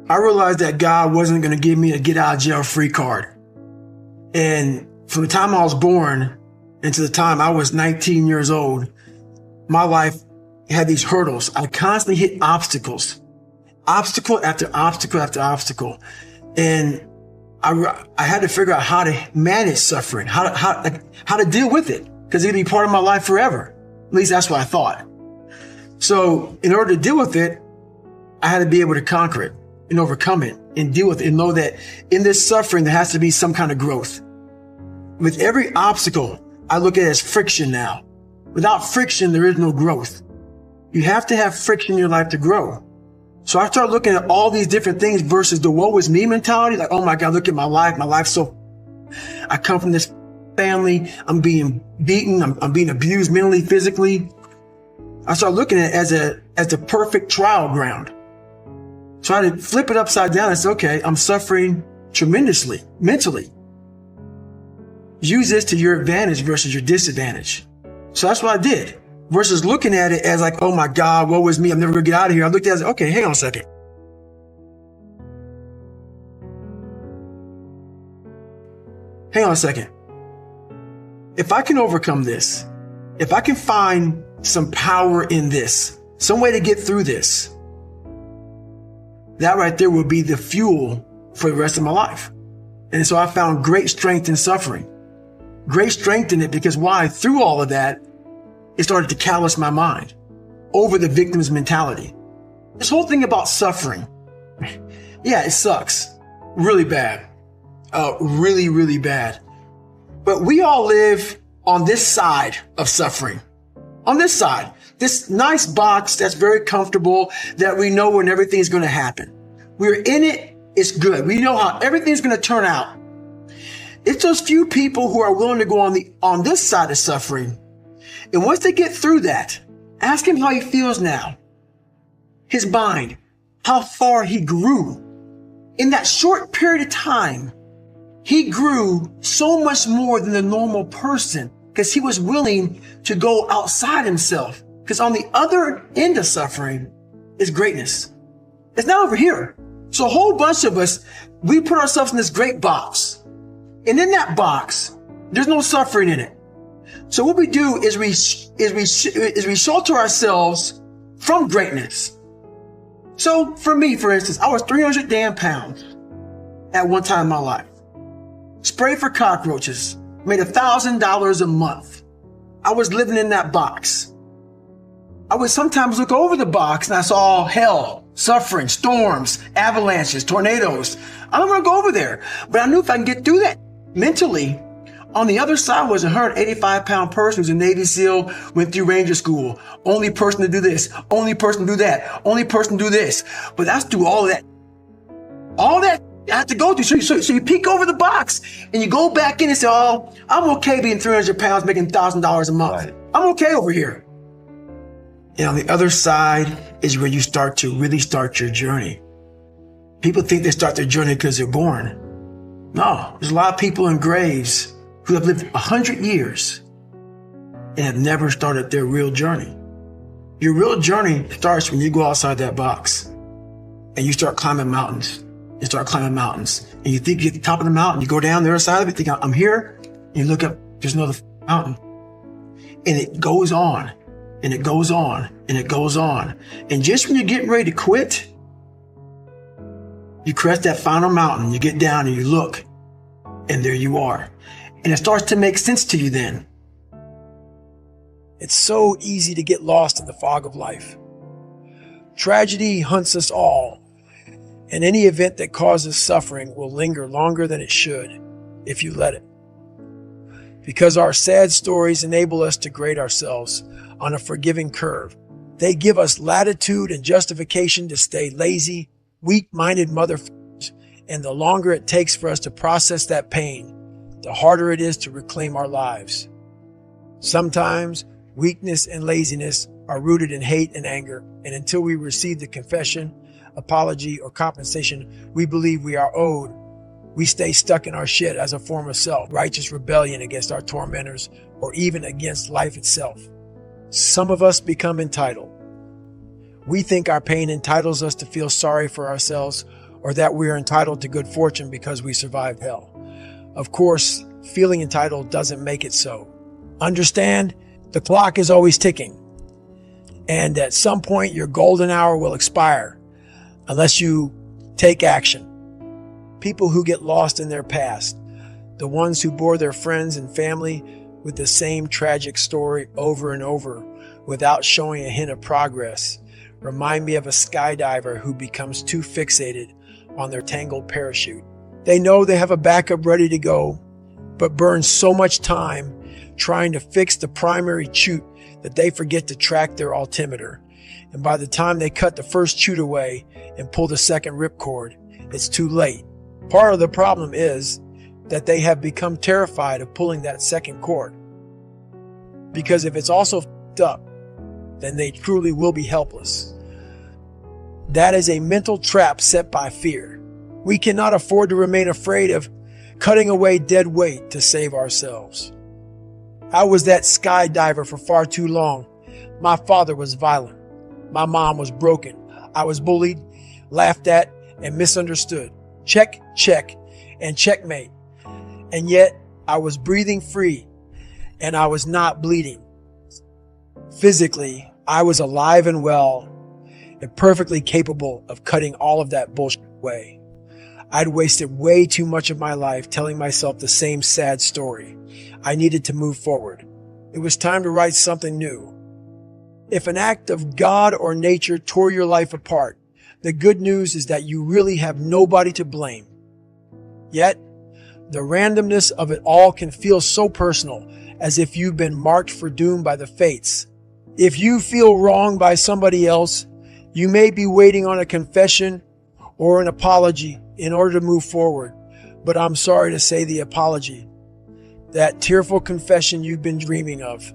I realized that God wasn't going to give me a get out of jail free card. And from the time I was born until the time I was 19 years old, my life had these hurdles. I constantly hit obstacles, obstacle after obstacle after obstacle. And I had to figure out how to manage suffering, how to deal with it, because it'd be part of my life forever. At least that's what I thought. So in order to deal with it, I had to be able to conquer it and overcome it and deal with it and know that in this suffering, there has to be some kind of growth. With every obstacle, I look at it as friction now. Without friction, there is no growth. You have to have friction in your life to grow. So I started looking at all these different things versus the woe is me mentality. Like, oh my God, look at my life. My life's so, I come from this family. I'm being beaten. I'm being abused mentally, physically. I started looking at it as the perfect trial ground. So I had to flip it upside down and say, okay, I'm suffering tremendously, mentally. Use this to your advantage versus your disadvantage. So that's what I did. Versus looking at it as like, oh my God, woe is me. I'm never going to get out of here. I looked at it as, okay, hang on a second. Hang on a second. If I can overcome this, if I can find some power in this, some way to get through this, that right there will be the fuel for the rest of my life. And so I found great strength in suffering. Great strength in it because why? Through all of that, it started to callous my mind over the victim's mentality. This whole thing about suffering, yeah, it sucks. Really bad. Really, really bad. But we all live on this side of suffering. On this side. This nice box that's very comfortable, that we know when everything's going to happen. We're in it. It's good. We know how everything's going to turn out. It's those few people who are willing to go on this side of suffering. And once they get through that, ask him how he feels now. His mind, how far he grew. In that short period of time, he grew so much more than the normal person because he was willing to go outside himself. Because on the other end of suffering is greatness. It's not over here. So a whole bunch of us, we put ourselves in this great box. And in that box, there's no suffering in it. So what we do is we shelter ourselves from greatness. So for me, for instance, I was 300 damn pounds at one time in my life. Sprayed for cockroaches, made $1,000 a month. I was living in that box. I would sometimes look over the box and I saw hell, suffering, storms, avalanches, tornadoes. I don't want to go over there, but I knew if I can get through that mentally, on the other side was a 185-pound person who's a Navy SEAL, went through Ranger School. Only person to do this, only person to do that, only person to do this. But that's through all of that. All that I have to go through. So you peek over the box and you go back in and say, oh, I'm okay being 300 pounds, making $1,000 a month. Right. I'm okay over here. And on the other side is where you start to really start your journey. People think they start their journey because they're born. No, there's a lot of people in graves who have lived 100 years and have never started their real journey. Your real journey starts when you go outside that box and you start climbing mountains. You start climbing mountains and you think you're at the top of the mountain. You go down the other side of it, think I'm here. And you look up, there's another mountain. And it goes on and it goes on and it goes on. And just when you're getting ready to quit, you crest that final mountain, you get down and you look, and there you are. And it starts to make sense to you then. It's so easy to get lost in the fog of life. Tragedy hunts us all, and any event that causes suffering will linger longer than it should if you let it. Because our sad stories enable us to grade ourselves on a forgiving curve. They give us latitude and justification to stay lazy, weak-minded motherfuckers, and the longer it takes for us to process that pain, the harder it is to reclaim our lives. Sometimes weakness and laziness are rooted in hate and anger, and until we receive the confession, apology, or compensation we believe we are owed, we stay stuck in our shit as a form of self-righteous rebellion against our tormentors or even against life itself. Some of us become entitled. We think our pain entitles us to feel sorry for ourselves or that we are entitled to good fortune because we survived hell. Of course, feeling entitled doesn't make it so. Understand, the clock is always ticking. And at some point, your golden hour will expire unless you take action. People who get lost in their past, the ones who bore their friends and family with the same tragic story over and over without showing a hint of progress, remind me of a skydiver who becomes too fixated on their tangled parachute. They know they have a backup ready to go, but burn so much time trying to fix the primary chute that they forget to track their altimeter. And by the time they cut the first chute away and pull the second ripcord, it's too late. Part of the problem is that they have become terrified of pulling that second cord. Because if it's also f***ed up, then they truly will be helpless. That is a mental trap set by fear. We cannot afford to remain afraid of cutting away dead weight to save ourselves. I was that skydiver for far too long. My father was violent. My mom was broken. I was bullied, laughed at, and misunderstood. Check, check, and checkmate. And yet, I was breathing free, and I was not bleeding. Physically, I was alive and well, and perfectly capable of cutting all of that bullshit away. I'd wasted way too much of my life telling myself the same sad story. I needed to move forward. It was time to write something new. If an act of God or nature tore your life apart, the good news is that you really have nobody to blame. Yet, the randomness of it all can feel so personal, as if you've been marked for doom by the fates. If you feel wronged by somebody else, you may be waiting on a confession or an apology in order to move forward. But I'm sorry to say the apology, that tearful confession you've been dreaming of,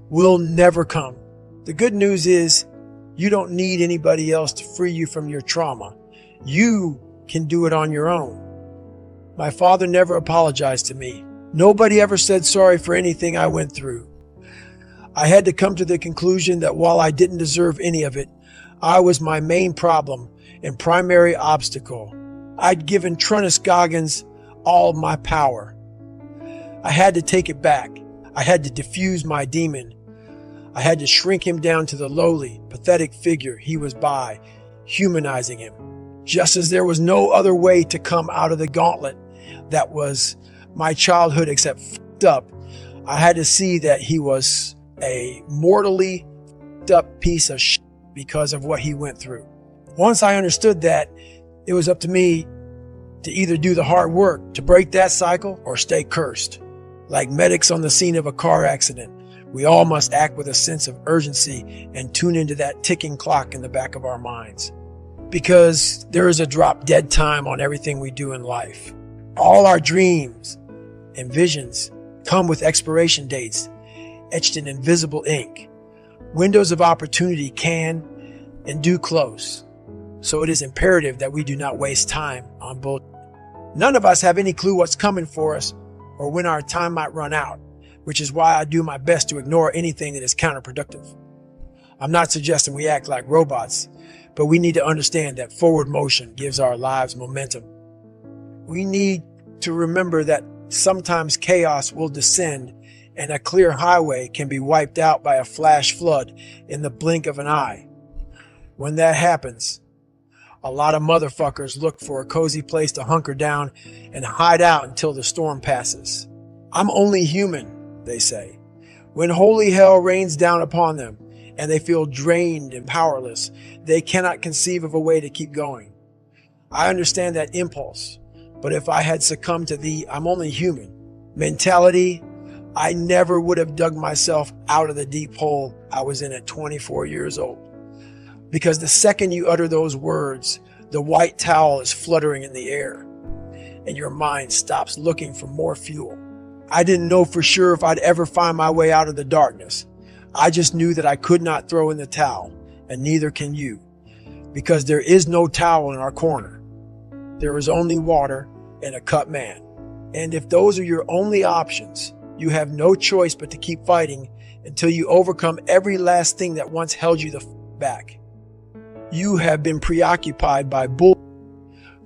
will never come. The good news is you don't need anybody else to free you from your trauma. You can do it on your own. My father never apologized to me. Nobody ever said sorry for anything I went through. I had to come to the conclusion that while I didn't deserve any of it, I was my main problem and primary obstacle. I'd given Trunnis Goggins all of my power. I had to take it back. I had to diffuse my demon. I had to shrink him down to the lowly, pathetic figure he was by, humanizing him. Just as there was no other way to come out of the gauntlet that was my childhood except f***ed up, I had to see that he was a mortally f***ed up piece of shit because of what he went through. Once I understood that, it was up to me to either do the hard work to break that cycle or stay cursed. Like medics on the scene of a car accident, we all must act with a sense of urgency and tune into that ticking clock in the back of our minds. Because there is a drop dead time on everything we do in life. All our dreams and visions come with expiration dates etched in invisible ink. Windows of opportunity can and do close. So it is imperative that we do not waste time on bullshit. None of us have any clue what's coming for us or when our time might run out, which is why I do my best to ignore anything that is counterproductive. I'm not suggesting we act like robots, but we need to understand that forward motion gives our lives momentum. We need to remember that sometimes chaos will descend and a clear highway can be wiped out by a flash flood in the blink of an eye. When that happens, a lot of motherfuckers look for a cozy place to hunker down and hide out until the storm passes. I'm only human, they say. When holy hell rains down upon them and they feel drained and powerless, they cannot conceive of a way to keep going. I understand that impulse, but if I had succumbed to the "I'm only human" mentality, I never would have dug myself out of the deep hole I was in at 24 years old. Because the second you utter those words, the white towel is fluttering in the air, and your mind stops looking for more fuel. I didn't know for sure if I'd ever find my way out of the darkness. I just knew that I could not throw in the towel, and neither can you. Because there is no towel in our corner. There is only water and a cut man. And if those are your only options, you have no choice but to keep fighting until you overcome every last thing that once held you the back. You have been preoccupied by bull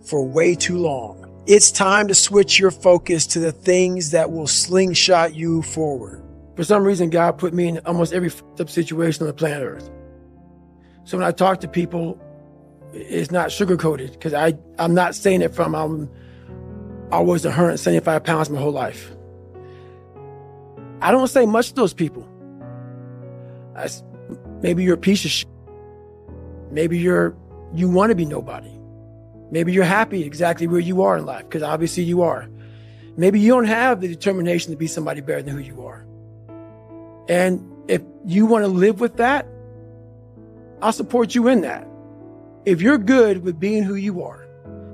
for way too long. It's time to switch your focus to the things that will slingshot you forward. For some reason, God put me in almost every up situation on the planet Earth. So when I talk to people, it's not sugar-coated, because I'm not saying it from I was 175 pounds my whole life. I don't say much to those people. Maybe you're a piece of shit. Maybe you want to be nobody. Maybe you're happy exactly where you are in life, because obviously you are. Maybe you don't have the determination to be somebody better than who you are. And if you want to live with that, I'll support you in that. If you're good with being who you are,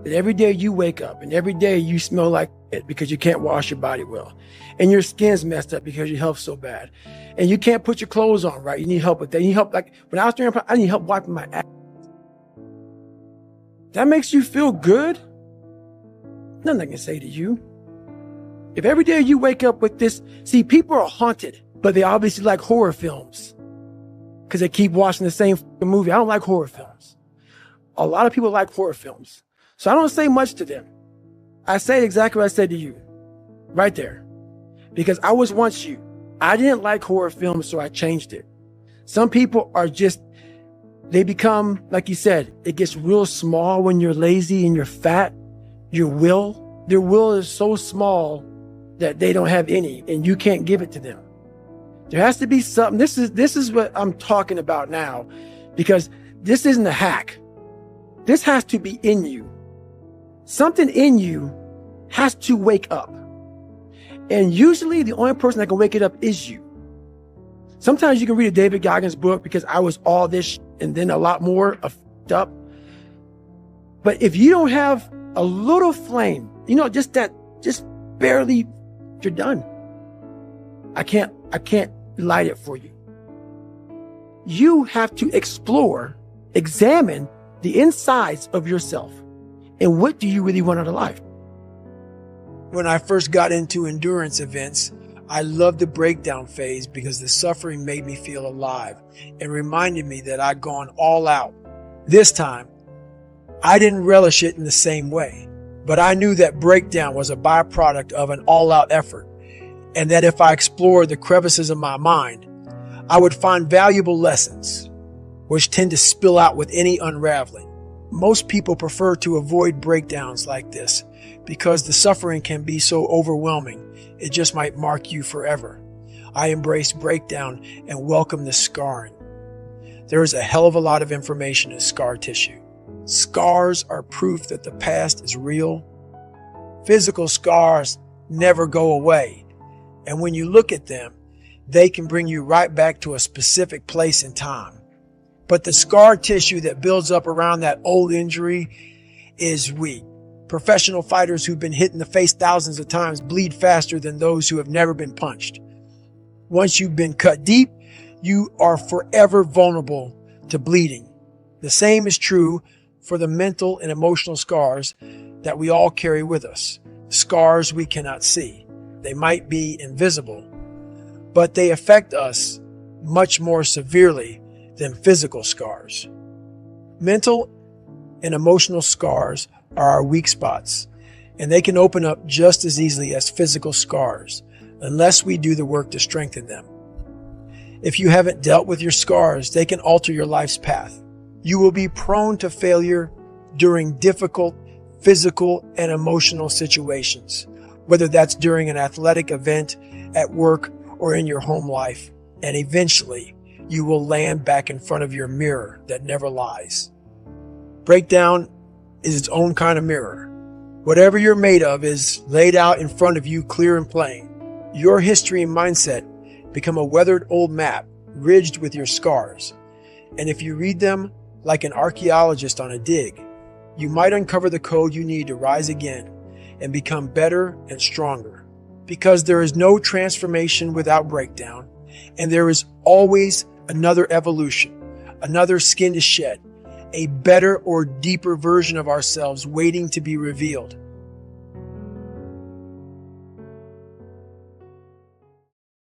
that every day you wake up and every day you smell like it because you can't wash your body well, and your skin's messed up because your health's so bad, and you can't put your clothes on right, you need help with that. You need help, like when I was doing, I need help wiping my ass. That makes you feel good? Nothing I can say to you. If every day you wake up with this, see, people are haunted, but they obviously like horror films because they keep watching the same movie. I don't like horror films. A lot of people like horror films. So I don't say much to them. I say exactly what I said to you right there, because I was once you. I didn't like horror films, so I changed it. Some people are just, they become, like you said, it gets real small when you're lazy and you're fat. Their will is so small that they don't have any, and you can't give it to them. There has to be something. This is what I'm talking about now, because this isn't a hack. This has to be in you. Something in you has to wake up. And usually the only person that can wake it up is you. Sometimes you can read a David Goggins book, because I was all this and then a lot more up. But if you don't have a little flame, just barely, you're done. I can't light it for you. You have to examine the insides of yourself. And what do you really want out of life? When I first got into endurance events, I loved the breakdown phase because the suffering made me feel alive and reminded me that I'd gone all out. This time, I didn't relish it in the same way, but I knew that breakdown was a byproduct of an all-out effort, and that if I explored the crevices of my mind, I would find valuable lessons, which tend to spill out with any unraveling. Most people prefer to avoid breakdowns like this because the suffering can be so overwhelming, it just might mark you forever. I embrace breakdown and welcome the scarring. There is a hell of a lot of information in scar tissue. Scars are proof that the past is real. Physical scars never go away, and when you look at them, they can bring you right back to a specific place in time. But the scar tissue that builds up around that old injury is weak. Professional fighters who've been hit in the face thousands of times bleed faster than those who have never been punched. Once you've been cut deep, you are forever vulnerable to bleeding. The same is true for the mental and emotional scars that we all carry with us. Scars we cannot see. They might be invisible, but they affect us much more severely than physical scars. Mental and emotional scars are our weak spots, and they can open up just as easily as physical scars unless we do the work to strengthen them. If you haven't dealt with your scars, they can alter your life's path. You will be prone to failure during difficult physical and emotional situations, whether that's during an athletic event, at work, or in your home life. And eventually, you will land back in front of your mirror that never lies. Breakdown is its own kind of mirror. Whatever you're made of is laid out in front of you clear and plain. Your history and mindset become a weathered old map ridged with your scars. And if you read them like an archaeologist on a dig, you might uncover the code you need to rise again and become better and stronger. Because there is no transformation without breakdown, and there is always another evolution, another skin to shed, a better or deeper version of ourselves waiting to be revealed.